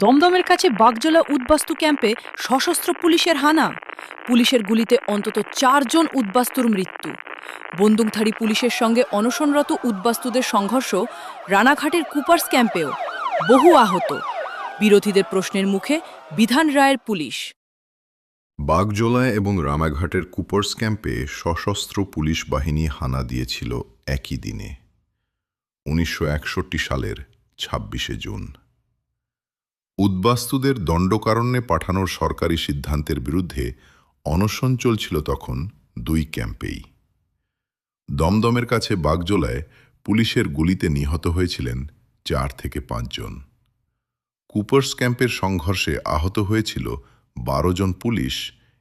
দমদমের কাছে বাগজোলা উদ্বাস্তু ক্যাম্পে সশস্ত্র পুলিশের হানা। পুলিশের গুলিতে অন্তত ৪ জন উদ্বাস্তুর মৃত্যু। বন্দুকধারী পুলিশের সঙ্গে অনশনরত উদ্বাস্তুদের সংঘর্ষ। রানাঘাটের কুপার্স ক্যাম্পেও বহু আহত। বিরোধীদের প্রশ্নের মুখে বিধান রায়ের পুলিশ। বাগজোলায় এবং রানাঘাটের কুপার্স ক্যাম্পে সশস্ত্র পুলিশ বাহিনী হানা দিয়েছিল একই দিনে ১৯৬১ সালের ২৬শে জুন। উদ্বাস্তুদের দণ্ডকারণ্যে পাঠানোর সরকারি সিদ্ধান্তের বিরুদ্ধে অনশন চলছিল তখন দুই ক্যাম্পেই। দমদমের কাছে বাগজোলায় পুলিশের গুলিতে নিহত হয়েছিলেন ৪ থেকে ৫ জন। কুপার্স ক্যাম্পের সংঘর্ষে আহত হয়েছিল ১২ জন পুলিশ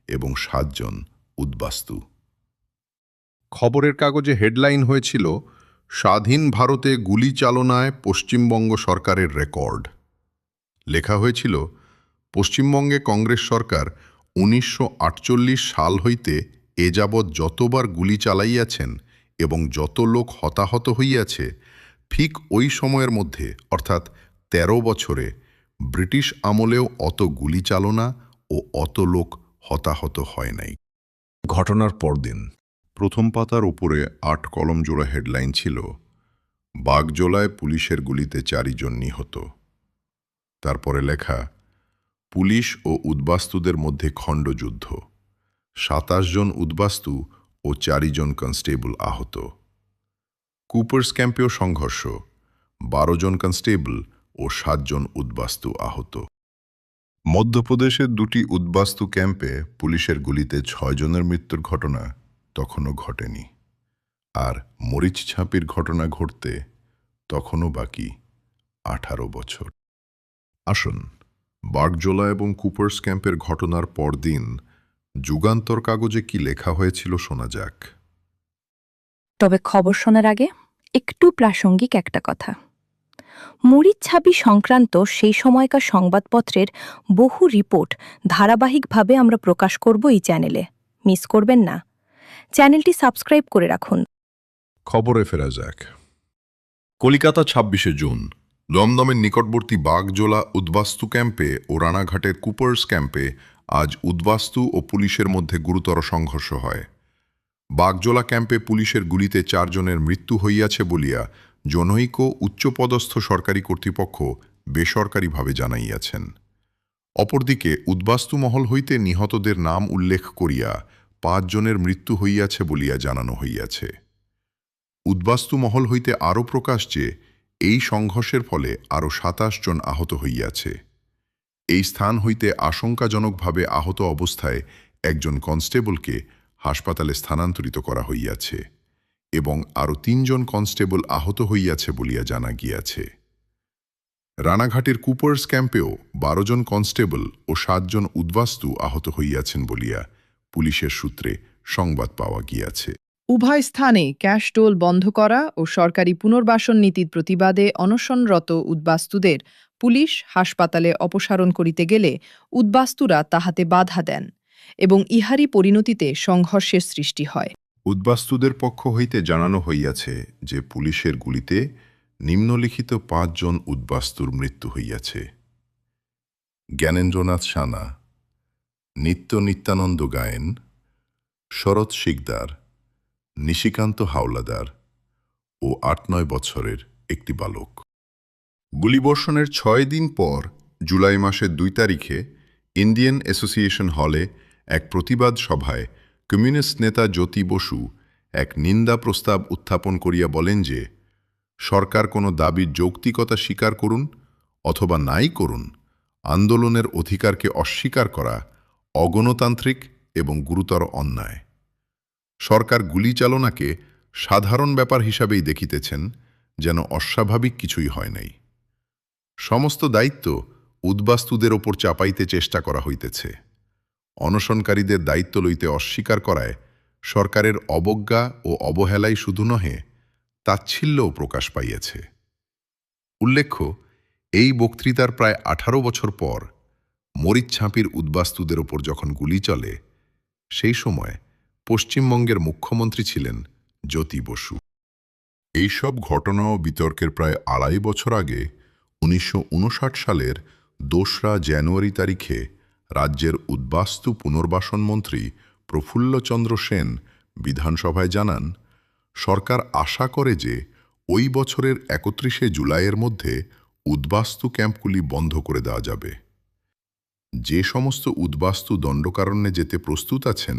এবং ৭ জন উদ্বাস্তু। খবরের কাগজে হেডলাইন হয়েছিল, স্বাধীন ভারতে গুলি চালনায় পশ্চিমবঙ্গ সরকারের রেকর্ড। লেখা হয়েছিল, পশ্চিমবঙ্গে কংগ্রেস সরকার ১৯৪৮ সাল হইতে এ যাবৎ যতবার গুলি চালাইয়াছেন এবং যত লোক হতাহত হইয়াছে, ঠিক ওই সময়ের মধ্যে অর্থাৎ ১৩ বছরে ব্রিটিশ আমলেও অত গুলি চালনা ও অত লোক হতাহত হয় নাই। ঘটনার পরদিন প্রথম পাতার উপরে ৮ কলম জোড়া হেডলাইন ছিল, বাগজোলায় পুলিশের গুলিতে ৪ জন নিহত। তারপরে লেখা, পুলিশ ও উদ্বাস্তুদের মধ্যে খণ্ডযুদ্ধ, ২৭ জন উদ্বাস্তু ও ৪ জন কনস্টেবল আহত। কুপার্স ক্যাম্পেও সংঘর্ষ, ১২ জন কনস্টেবল ও ৭ জন উদ্বাস্তু আহত। মধ্যপ্রদেশের দুটি উদ্বাস্তু ক্যাম্পে পুলিশের গুলিতে ৬ জনের মৃত্যুর ঘটনা তখনও ঘটেনি, আর মরিচছাপির ঘটনা ঘটতে তখনও বাকি ১৮ বছর। আসুন, বাগজোলা এবং কুপার্স ক্যাম্পের ঘটনার পরদিন যুগান্তর কাগজে কি লেখা হয়েছিল শোনা যাক। তবে খবর শোনার আগে একটু প্রাসঙ্গিক একটা কথা। মরিচছাপি সংক্রান্ত সেই সময়কার সংবাদপত্রের বহু রিপোর্ট ধারাবাহিকভাবে আমরা প্রকাশ করব এই চ্যানেলে। মিস করবেন না। চ্যানেলটি সাবস্ক্রাইব করে রাখুন। খবরে ফেরা যাক। কলিকাতা ২৬শে জুন। দমদমের নিকটবর্তী বাগজোলা উদ্বাস্তু ক্যাম্পে ও রানাঘাটের কুপার্স ক্যাম্পে আজ উদ্বাস্তু ও পুলিশের মধ্যে গুরুতর সংঘর্ষ হয়। বাগজোলা ক্যাম্পে পুলিশের গুলিতে ৪ জনের মৃত্যু হইয়াছে বলিয়া জনৈক উচ্চপদস্থ সরকারি কর্তৃপক্ষ বেসরকারিভাবে জানাইয়াছেন। অপরদিকে উদ্বাস্তু মহল হইতে নিহতদের নাম উল্লেখ করিয়া ৫ জনের মৃত্যু হইয়াছে বলিয়া জানানো হইয়াছে। উদ্বাস্তু মহল হইতে আরও প্রকাশ যে এই সংঘর্ষের ফলে আরও ২৭ জন আহত হইয়াছে। এই স্থান হইতে আশঙ্কাজনকভাবে আহত অবস্থায় একজন কনস্টেবলকে হাসপাতালে স্থানান্তরিত করা হইয়াছে এবং আরও ৩ জন কনস্টেবল আহত হইয়াছে বলিয়া জানা গিয়াছে। রানাঘাটের কুপার্স ক্যাম্পেও ১২ জন কনস্টেবল ও ৭ জন উদ্বাস্তু আহত হইয়াছেন বলিয়া পুলিশের সূত্রে সংবাদ পাওয়া গিয়াছে। উভয় স্থানে ক্যাশ টোল বন্ধ করা ও সরকারি পুনর্বাসন নীতির প্রতিবাদে অনশনরত উদ্বাস্তুদের পুলিশ হাসপাতালে অপসারণ করিতে গেলে উদ্বাস্তুরা তাহাতে বাধা দেন এবং ইহারই পরিণতিতে সংঘর্ষের সৃষ্টি হয়। উদ্বাস্তুদের পক্ষ হইতে জানানো হইয়াছে যে পুলিশের গুলিতে নিম্নলিখিত ৫ জন উদ্বাস্তুর মৃত্যু হইয়াছে: জ্ঞানেন্দ্রনাথ সানা, নিত্যানন্দ গায়েন, শরৎ শিকদার, নিশিকান্ত হাওলাদার ও ৮-৯ বছরের একটি বালক। গুলিবর্ষণের ৬ দিন পর জুলাই মাসের ২ তারিখে ইন্ডিয়ান অ্যাসোসিয়েশন হলে এক প্রতিবাদ সভায় কমিউনিস্ট নেতা জ্যোতি বসু এক নিন্দা প্রস্তাব উত্থাপন করিয়া বলেন যে, সরকার কোনো দাবির যৌক্তিকতা স্বীকার করুন অথবা নাই করুন, আন্দোলনের অধিকারকে অস্বীকার করা অগণতান্ত্রিক এবং গুরুতর অন্যায়। সরকার গুলি চালনাকে সাধারণ ব্যাপার হিসাবেই দেখিতেছেন, যেন অস্বাভাবিক কিছুই হয় নাই। সমস্ত দায়িত্ব উদ্বাস্তুদের ওপর চাপাইতে চেষ্টা করা হইতেছে। অনশনকারীদের দায়িত্ব লইতে অস্বীকার করায় সরকারের অবজ্ঞা ও অবহেলাই শুধু নহে, তাচ্ছিল্যও প্রকাশ পাইয়াছে। উল্লেখ্য, এই বক্তৃতার প্রায় ১৮ বছর পর মরিচছাপির উদ্বাস্তুদের ওপর যখন গুলি চলে, সেই সময় পশ্চিমবঙ্গের মুখ্যমন্ত্রী ছিলেন জ্যোতি বসু। এইসব ঘটনা ও বিতর্কের প্রায় ২.৫ বছর আগে ১৯৫৯ সালের 2রা জানুয়ারি তারিখে রাজ্যের উদ্বাস্তু পুনর্বাসন মন্ত্রী প্রফুল্লচন্দ্র সেন বিধানসভায় জানান, সরকার আশা করে যে ওই বছরের 31শে জুলাইয়ের মধ্যে উদ্বাস্তু ক্যাম্পগুলি বন্ধ করে দেওয়া যাবে। যে সমস্ত উদ্বাস্তু দণ্ডকারণ্যে যেতে প্রস্তুত আছেন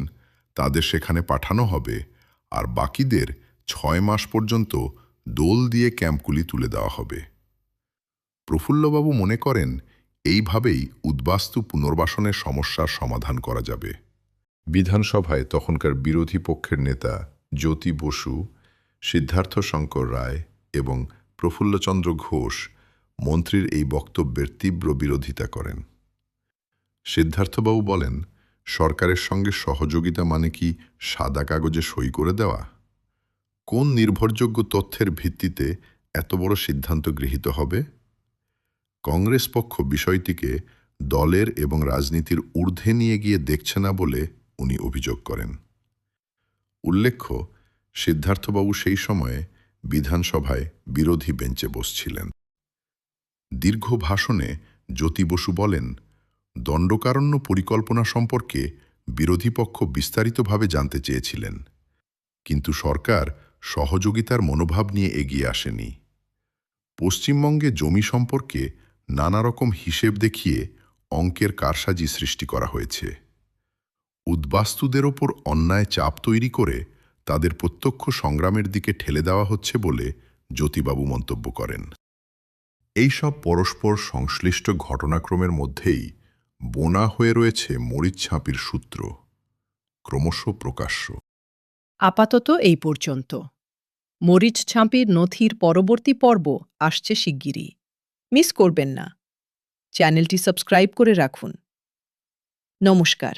তাদের সেখানে পাঠানো হবে, আর বাকিদের 6 মাস পর্যন্ত দোল দিয়ে ক্যাম্পগুলি তুলে দেওয়া হবে। প্রফুল্লবাবু মনে করেন এইভাবেই উদ্বাস্তু পুনর্বাসনের সমস্যার সমাধান করা যাবে। বিধানসভায় তখনকার বিরোধী পক্ষের নেতা জ্যোতি বসু, সিদ্ধার্থ শঙ্কর রায় এবং প্রফুল্লচন্দ্র ঘোষ মন্ত্রীর এই বক্তব্যের তীব্র বিরোধিতা করেন। সিদ্ধার্থবাবু বলেন, সরকারের সঙ্গে সহযোগিতা মানে কি সাদা কাগজে সই করে দেওয়া? কোন নির্ভরযোগ্য তথ্যের ভিত্তিতে এত বড় সিদ্ধান্ত গৃহীত হবে? কংগ্রেস পক্ষ বিষয়টিকে দলের এবং রাজনীতির ঊর্ধ্বে নিয়ে গিয়ে দেখছে না বলে উনি অভিযোগ করেন। উল্লেখ্য, সিদ্ধার্থবাবু সেই সময়ে বিধানসভায় বিরোধী বেঞ্চে বসছিলেন। দীর্ঘ ভাষণে জ্যোতি বসু বলেন, দণ্ডকারণ্য পরিকল্পনা সম্পর্কে বিরোধী পক্ষ বিস্তারিতভাবে জানতে চেয়েছিলেন, কিন্তু সরকার সহযোগিতার মনোভাব নিয়ে এগিয়ে আসেনি। পশ্চিমবঙ্গে জমি সম্পর্কে নানা রকম হিসেব দেখিয়ে অঙ্কের কারসাজি সৃষ্টি করা হয়েছে। উদ্বাস্তুদের ওপর অন্যায় চাপ তৈরি করে তাদের প্রত্যক্ষ সংগ্রামের দিকে ঠেলে দেওয়া হচ্ছে বলে জ্যোতিবাবু মন্তব্য করেন। এইসব পরস্পর সংশ্লিষ্ট ঘটনাক্রমের মধ্যেই বোনা হয়ে রয়েছে মরিচছাপির সূত্র, ক্রমশ প্রকাশ্য। আপাতত এই পর্যন্ত। মরিচ ছাঁপির নথির পরবর্তী পর্ব আসছে শিগগিরই। মিস করবেন না। চ্যানেলটি সাবস্ক্রাইব করে রাখুন। নমস্কার।